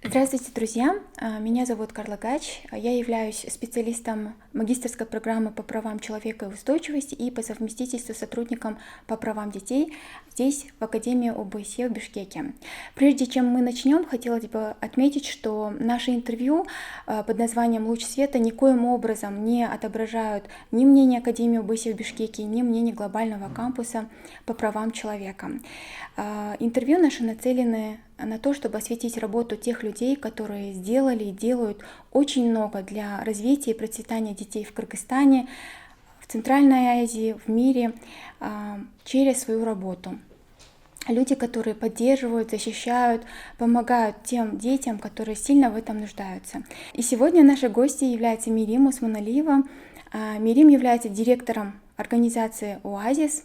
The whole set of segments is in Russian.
Здравствуйте, друзья! Меня зовут Карла Гач. Я являюсь специалистом магистерской программы по правам человека и устойчивости и по совместительству сотрудником по правам детей здесь, в Академии ОБСЕ в Бишкеке. Прежде чем мы начнем, хотелось бы отметить, что наше интервью под названием «Луч света» никоим образом не отображают ни мнение Академии ОБСЕ в Бишкеке, ни мнение глобального кампуса по правам человека. Интервью наши нацелены на то, чтобы осветить работу тех людей, которые сделали и делают очень много для развития и процветания детей в Кыргызстане, в Центральной Азии, в мире через свою работу. Люди, которые поддерживают, защищают, помогают тем детям, которые сильно в этом нуждаются. И сегодня нашей гостьей является Мирим Усманалиева. Мирим является директором организации «Оазис».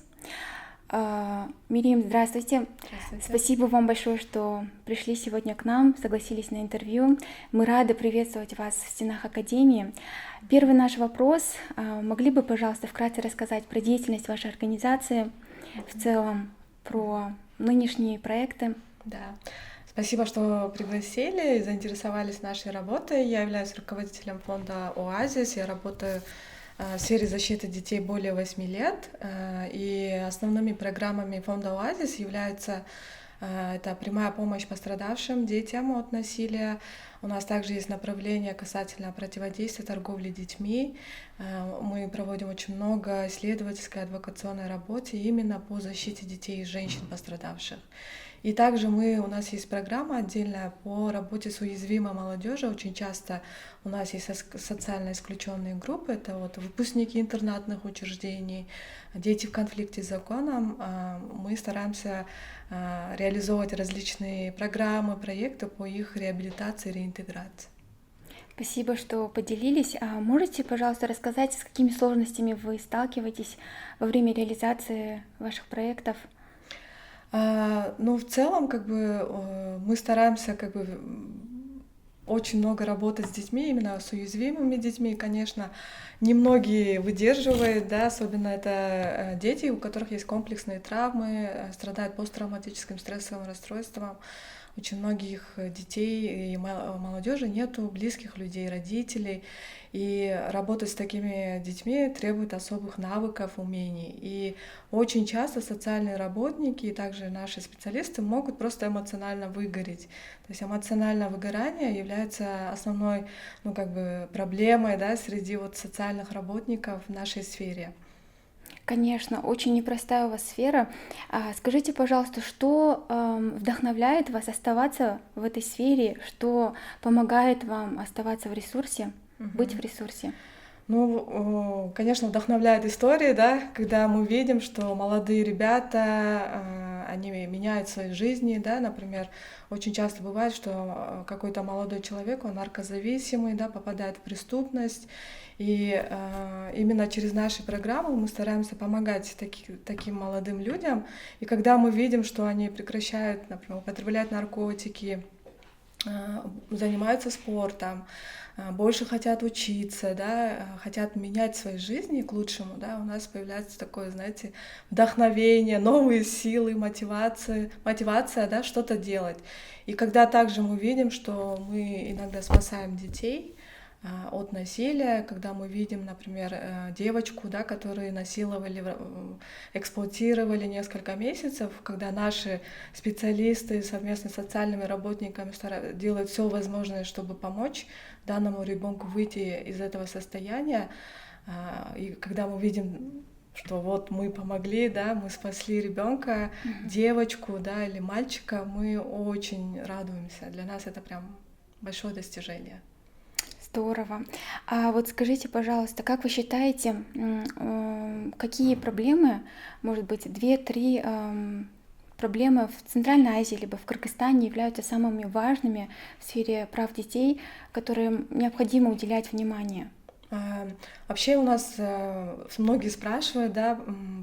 Мирим, здравствуйте. Здравствуйте. Спасибо вам большое, что пришли сегодня к нам, согласились на интервью. Мы рады приветствовать вас в стенах Академии. Первый наш вопрос. Могли бы, пожалуйста, вкратце рассказать про деятельность вашей организации, в целом про нынешние проекты? Да. Спасибо, что пригласили и заинтересовались нашей работой. Я являюсь руководителем фонда «Оазис». Я работаю в сфере защиты детей более 8 лет. И основными программами фонда «Оазис» являются это прямая помощь пострадавшим детям от насилия. У нас также есть направление касательно противодействия торговли детьми. Мы проводим очень много исследовательской адвокационной работы именно по защите детей и женщин пострадавших. И также у нас есть программа отдельная по работе с уязвимой молодежью. Очень часто у нас есть социально исключенные группы, это вот выпускники интернатных учреждений, дети в конфликте с законом. Мы стараемся реализовывать различные программы, проекты по их реабилитации и реинтеграции. Спасибо, что поделились. Можете, пожалуйста, рассказать, с какими сложностями вы сталкиваетесь во время реализации ваших проектов? Ну, в целом, мы стараемся очень много работать с детьми, именно с уязвимыми детьми. Конечно, немногие выдерживают, да, особенно это дети, у которых есть комплексные травмы, страдают посттравматическим стрессовым расстройством. Очень многих детей и молодежи нету близких людей, родителей. И работать с такими детьми требует особых навыков, умений. И очень часто социальные работники и также наши специалисты могут просто эмоционально выгореть. То есть эмоциональное выгорание является основной проблемой, да, среди социальных работников в нашей сфере. Конечно, очень непростая у вас сфера. Скажите, пожалуйста, что вдохновляет вас оставаться в этой сфере, что помогает вам оставаться в ресурсе, быть в ресурсе? Ну, конечно, вдохновляет истории, да, когда мы видим, что молодые ребята, они меняют свои жизни, да, например, очень часто бывает, что какой-то молодой человек, он наркозависимый, да, попадает в преступность, и именно через наши программы мы стараемся помогать таким молодым людям, и когда мы видим, что они прекращают, например, употреблять наркотики, занимаются спортом, больше хотят учиться, да, хотят менять свои жизни к лучшему, да, у нас появляется такое, знаете, вдохновение, новые силы, мотивация, да, что-то делать. И когда также мы видим, что мы иногда спасаем детей от насилия, когда мы видим, например, девочку, да, которую насиловали, эксплуатировали несколько месяцев, когда наши специалисты совместно с социальными работниками делают все возможное, чтобы помочь данному ребенку выйти из этого состояния, и когда мы видим, что вот мы помогли, да, мы спасли ребенка, девочку, да, или мальчика, мы очень радуемся. Для нас это прям большое достижение. Здорово. А вот скажите, пожалуйста, как вы считаете, какие проблемы, может быть, 2-3 проблемы в Центральной Азии либо в Кыргызстане являются самыми важными в сфере прав детей, которым необходимо уделять внимание? Вообще у нас многие спрашивают, да,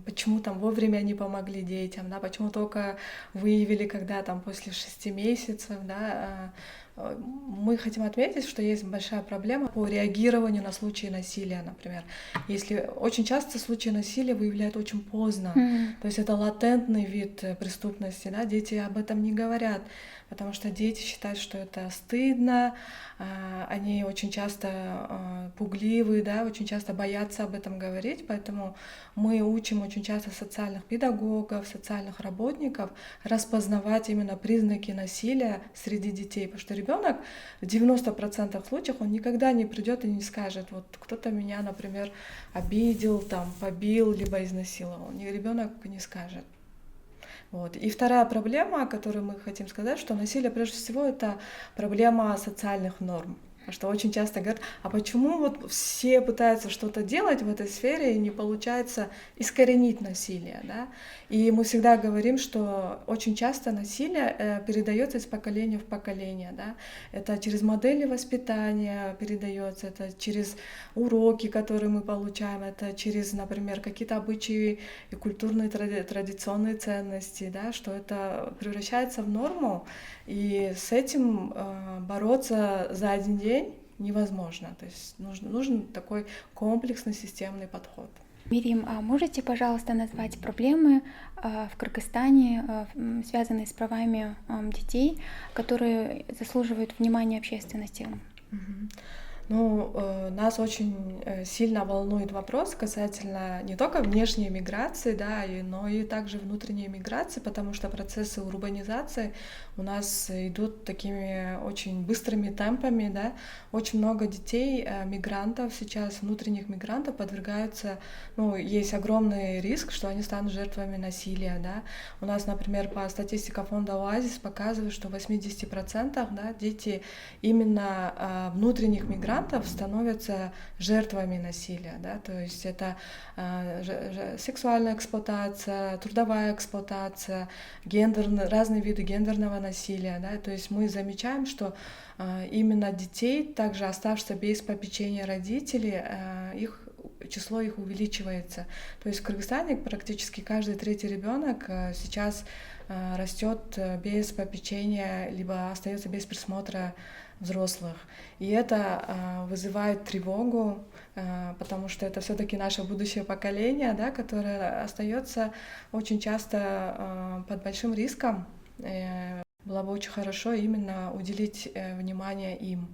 почему там вовремя не помогли детям, да, почему только выявили, когда там после 6 месяцев, да. мы хотим отметить, что есть большая проблема по реагированию на случаи насилия, например. Если очень часто случаи насилия выявляют очень поздно, то есть это латентный вид преступности, да, дети об этом не говорят, потому что дети считают, что это стыдно, они очень часто пугливы, да, очень часто боятся об этом говорить, поэтому мы учим очень часто социальных педагогов, социальных работников распознавать именно признаки насилия среди детей, потому что ребенок в 90% случаев он никогда не придет и не скажет, вот кто-то меня, например, обидел, там, побил, либо изнасиловал. Ребенок не скажет. Вот. И вторая проблема, о которой мы хотим сказать, что насилие прежде всего это проблема социальных норм. Потому что очень часто говорят, а почему вот все пытаются что-то делать в этой сфере и не получается искоренить насилие, да? И мы всегда говорим, что очень часто насилие передается из поколения в поколение, да? Это через модели воспитания передается, это через уроки, которые мы получаем, это через, например, какие-то обычаи и культурные традиционные ценности, да? Что это превращается в норму, и с этим бороться за один день невозможно. То есть нужен такой комплексный системный подход. Мирим, а можете, пожалуйста, назвать проблемы в Кыргызстане, связанные с правами детей, которые заслуживают внимания общественности? Ну, нас очень сильно волнует вопрос касательно не только внешней миграции, да, но и также внутренней миграции, потому что процессы урбанизации у нас идут такими очень быстрыми темпами, да. Очень много детей, мигрантов сейчас, внутренних мигрантов подвергаются, ну, есть огромный риск, что они станут жертвами насилия, да. У нас, например, по статистике фонда ОАЗИС показывает, что в 80%, да, дети именно внутренних мигрантов становятся жертвами насилия, да, то есть это сексуальная эксплуатация, трудовая эксплуатация, разные виды гендерного насилия, да, то есть мы замечаем, что именно детей, также оставшихся без попечения родителей, число их увеличивается. То есть в Кыргызстане практически каждый третий ребенок сейчас растет без попечения, либо остается без присмотра взрослых. И это вызывает тревогу, потому что это все-таки наше будущее поколение, да, которое остается очень часто под большим риском. Было бы очень хорошо именно уделить внимание им.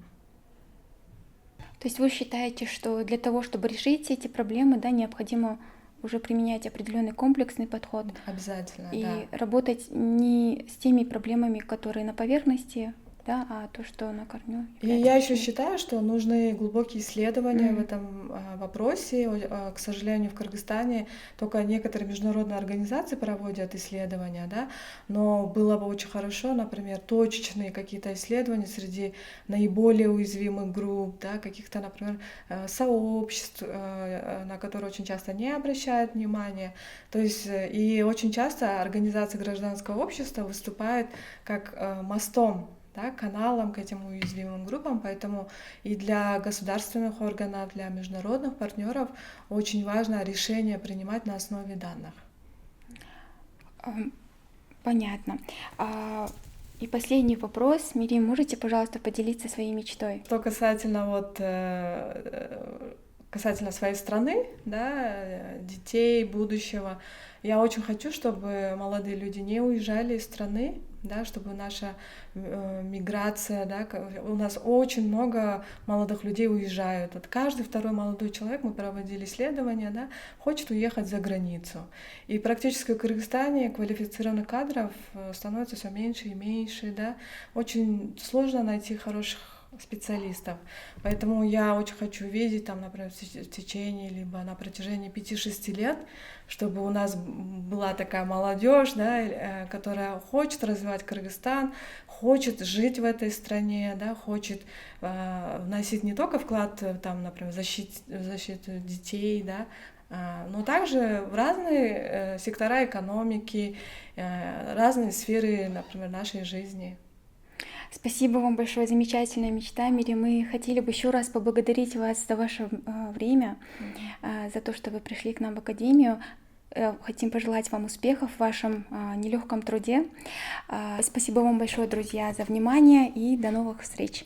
То есть вы считаете, что для того, чтобы решить эти проблемы, да, необходимо уже применять определенный комплексный подход? Обязательно, и да. работать не с теми проблемами, которые на поверхности, да, а то, что на корню. И я еще считаю, что нужны глубокие исследования в этом вопросе. К сожалению, в Кыргызстане только некоторые международные организации проводят исследования, да, но было бы очень хорошо, например, точечные какие-то исследования среди наиболее уязвимых групп, да, каких-то, например, сообществ, на которые очень часто не обращают внимания. То есть и очень часто организации гражданского общества выступают как мостом, да, каналом к этим уязвимым группам, поэтому и для государственных органов, для международных партнеров очень важно решение принимать на основе данных. Понятно. И последний вопрос. Мирим, можете, пожалуйста, поделиться своей мечтой? Что касательно касательно своей страны, да, детей, будущего, я очень хочу, чтобы молодые люди не уезжали из страны, да, чтобы наша миграция, да, у нас очень много молодых людей уезжают. Вот каждый второй молодой человек, мы проводили исследования, да, хочет уехать за границу. И практически в Кыргызстане квалифицированных кадров становится все меньше и меньше, да. Очень сложно найти хороших специалистов. Поэтому я очень хочу видеть, там, например, в течение либо на протяжении 5-6 лет, чтобы у нас была такая молодежь, да, которая хочет развивать Кыргызстан, хочет жить в этой стране, да, хочет вносить не только вклад, там, например, в защиту детей, да, но также в разные сектора экономики, разные сферы, например, нашей жизни. Спасибо вам большое, замечательная мечта, Мири. Мы хотели бы еще раз поблагодарить вас за ваше время, за то, что вы пришли к нам в Академию. хотим пожелать вам успехов в вашем нелегком труде. Спасибо вам большое, друзья, за внимание и до новых встреч.